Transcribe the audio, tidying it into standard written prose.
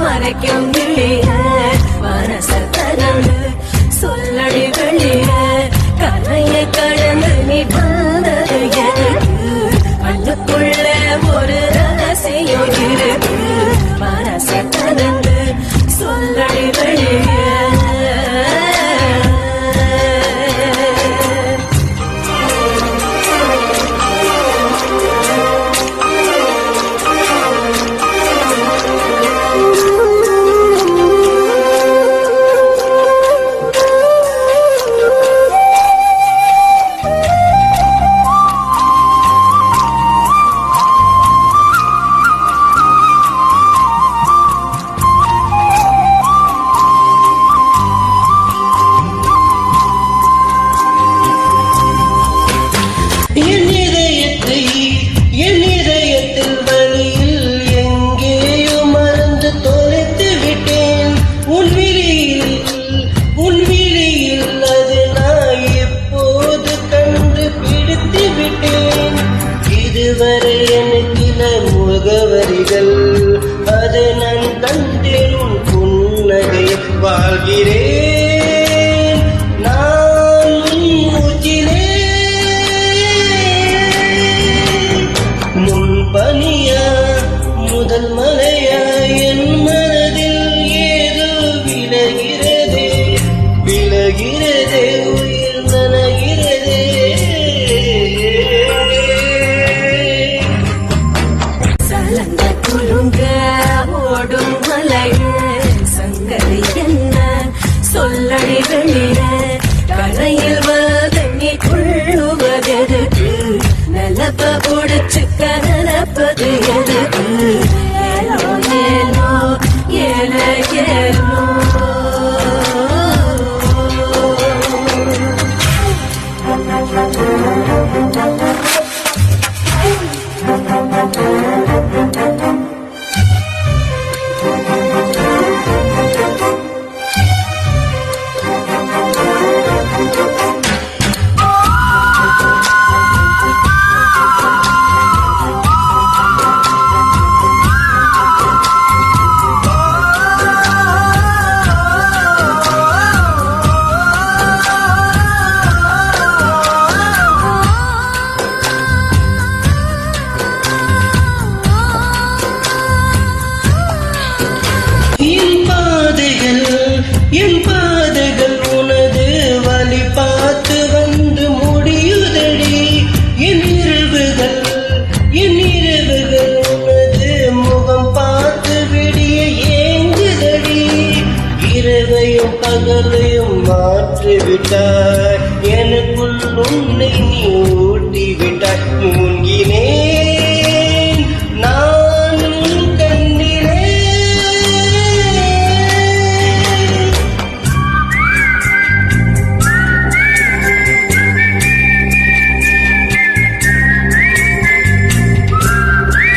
மறைக்கும் இல்லைய மனசத்தனு சொல்லடி வெளிய கரைய கடந்து நீ வந்தது எனக்கு கண்ணுக்குள்ள ஒரு ரகசியம் இருக்கு மனசத்தனு சொல்லடி வெளிய இதுவரை எனக்கில முகவரிகள் அது நான் கண்டேன் உன் புன்னகை வாழ்கிறேன் நான் மூச்சிலே முன்பனியா முதல் மலையா என் மனதில் ஏதோ விலகிறதே விலகிறதே உயிர் நனகிறதே ஓடும் மலைய சங்கரி என்ன சொல்லடி வெளிய கரையில் வதங்கி கொள்ளுவதற்கு நிலப்ப ஒடிச்சுக்க நிலப்பது எதுக்கு ஏலோ ஏலோ ஏல ஏலோ என் பாதைகள் உனது வழி பார்த்து வந்து முடியுதடி என் இரவுகள் உனது முகம் பார்த்து விடிய ஏங்குதடி இரவையும் பகலையும் மாற்றிவிட்டாய் எனக்குள் உன்னை நீ ஊட்டிவிட்டாய் மூங்கினே